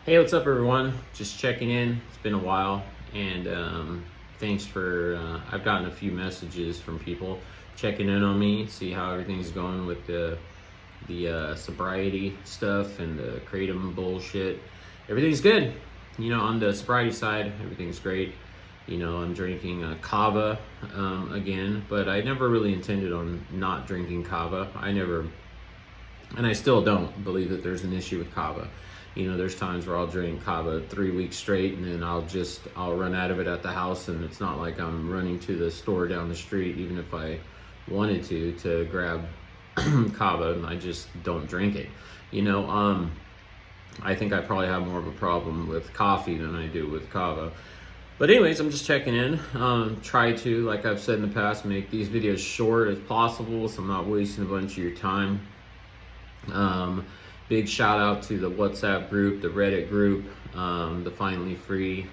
Hey, what's up, everyone? Just checking in. It's been a while, and thanks for. I've gotten a few messages from people checking in on me, see how everything's going with the sobriety stuff and the kratom bullshit. Everything's good. On the sobriety side, everything's great. I'm drinking kava again, but I never really intended on not drinking kava. And I still don't believe that there's an issue with kava. There's times where I'll drink kava 3 weeks straight, and then I'll run out of it at the house, and it's not like I'm running to the store down the street, even if I wanted to grab kava, and I just don't drink it. I think I probably have more of a problem with coffee than I do with kava. But anyways, I'm just checking in. Try to, like I've said in the past, make these videos short as possible, so I'm not wasting a bunch of your time. Big shout out to the WhatsApp group, the Reddit group, the Finally Free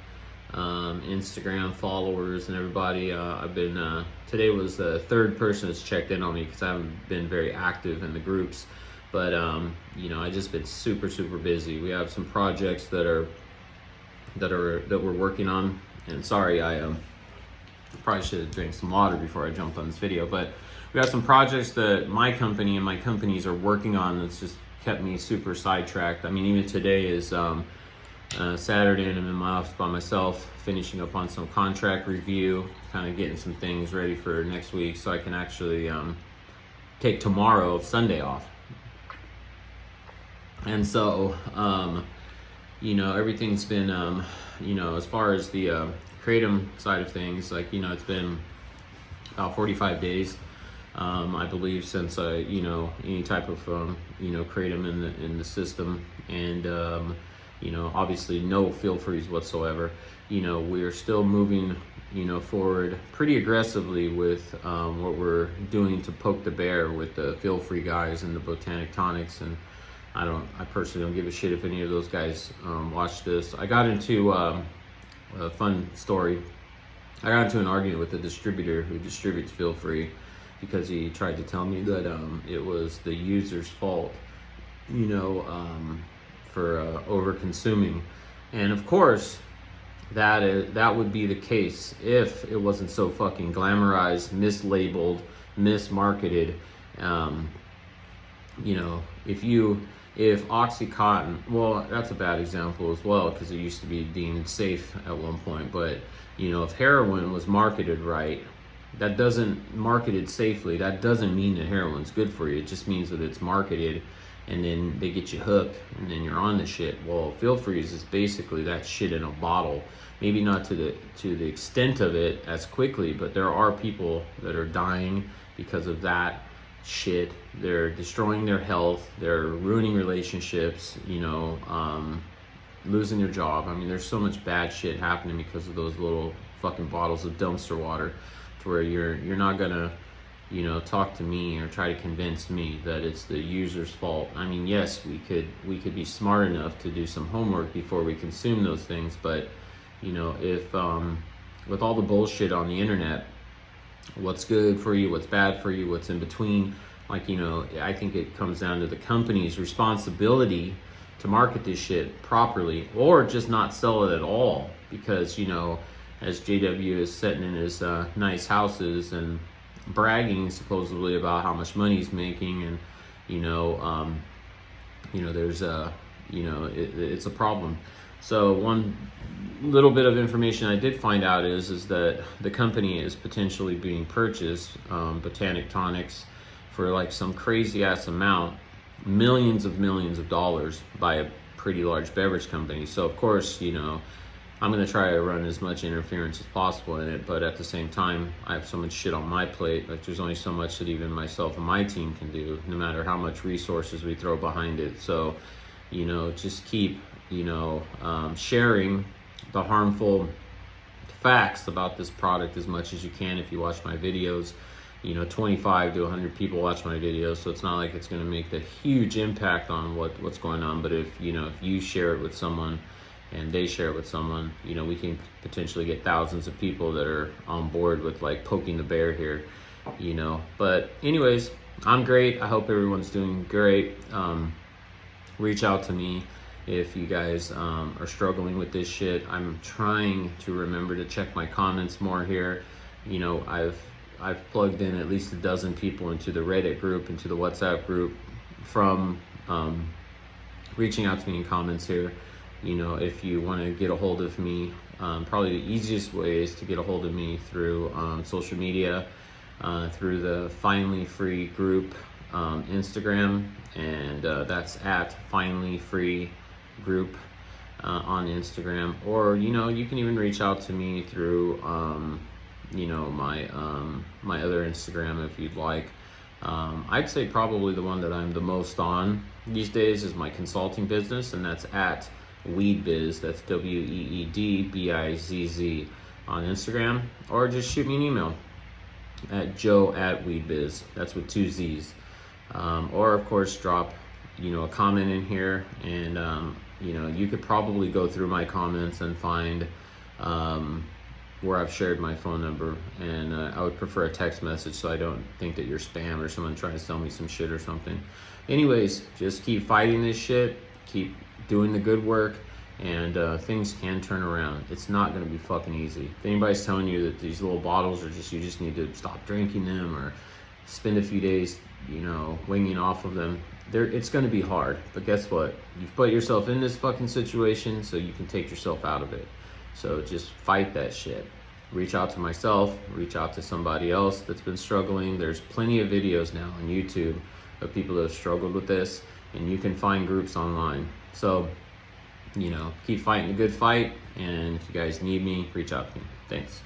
Instagram followers, and everybody. Today was the third person that's checked in on me because I haven't been very active in the groups. But I just been super busy. We have some projects that we're working on. And sorry, I probably should have drank some water before I jumped on this video. But we have some projects that my company and my companies are working on that's just kept me super sidetracked. I mean, even today is Saturday, and I'm in my office by myself, finishing up on some contract review, kind of getting some things ready for next week so I can actually take tomorrow, Sunday, off. And so, everything's been, as far as the kratom side of things, it's been about 45 days. I believe since any type of kratom in the system, and obviously no feel-frees whatsoever. We're still moving forward pretty aggressively with what we're doing to poke the bear with the feel-free guys and the botanic tonics. And I personally don't give a shit if any of those guys watch this. I got into a fun story. I got into an argument with the distributor who distributes feel-free, because he tried to tell me that it was the user's fault, for over consuming. And of course, that would be the case if it wasn't so fucking glamorized, mislabeled, mismarketed. If Oxycontin, well, that's a bad example as well, because it used to be deemed safe at one point. But if heroin was marketed right, marketed safely, that doesn't mean that heroin's good for you. It just means that it's marketed, and then they get you hooked, and then you're on the shit. Well, feel-freeze is basically that shit in a bottle. Maybe not to the extent of it as quickly, but there are people that are dying because of that shit. They're destroying their health, they're ruining relationships, losing their job. I mean, there's so much bad shit happening because of those little fucking bottles of dumpster water, to where you're not gonna talk to me or try to convince me that it's the user's fault. I mean, yes, we could be smart enough to do some homework before we consume those things, but if with all the bullshit on the internet, what's good for you, what's bad for you, what's in between, I think it comes down to the company's responsibility to market this shit properly, or just not sell it at all. Because as JW is sitting in his nice houses and bragging supposedly about how much money he's making, and there's it's a problem. So one little bit of information I did find out is that the company is potentially being purchased, Botanic Tonics, for some crazy ass amount, millions of dollars, by a pretty large beverage company. So of course, I'm going to try to run as much interference as possible in it, but at the same time, I have so much shit on my plate. There's only so much that even myself and my team can do, no matter how much resources we throw behind it. So, just keep, sharing the harmful facts about this product as much as you can. If you watch my videos, 25 to 100 people watch my videos, so it's not like it's going to make the huge impact on what's going on. But if you share it with someone, and they share it with someone, we can potentially get thousands of people that are on board with poking the bear here, But anyways, I'm great. I hope everyone's doing great. Reach out to me if you guys are struggling with this shit. I'm trying to remember to check my comments more here. You know, I've plugged in at least a dozen people into the Reddit group, into the WhatsApp group, from reaching out to me in comments here. You know, if you want to get a hold of me, probably the easiest way is to get a hold of me through social media, through the Finally Free group, Instagram, and that's at Finally Free group on Instagram. Or, you know, you can even reach out to me through you know, my other Instagram if you'd like. I'd say probably the one that I'm the most on these days is my consulting business, and that's at WeedBiz. That's WeedBizz on Instagram. Or just shoot me an email at joe@weedbiz. That's with 2 Z's. Or of course drop, you know, a comment in here, and you know, you could probably go through my comments and find where I've shared my phone number, and I would prefer a text message so I don't think that you're spam or someone trying to sell me some shit or something. Anyways, just keep fighting this shit, keep doing the good work, and things can turn around. It's not gonna be fucking easy. If anybody's telling you that these little bottles are just, you just need to stop drinking them or spend a few days, you know, winging off of them, it's gonna be hard. But guess what? You've put yourself in this fucking situation so you can take yourself out of it. So just fight that shit. Reach out to myself, reach out to somebody else that's been struggling. There's plenty of videos now on YouTube of people that have struggled with this, and you can find groups online. So, you know, keep fighting the good fight, and if you guys need me, reach out to me. Thanks.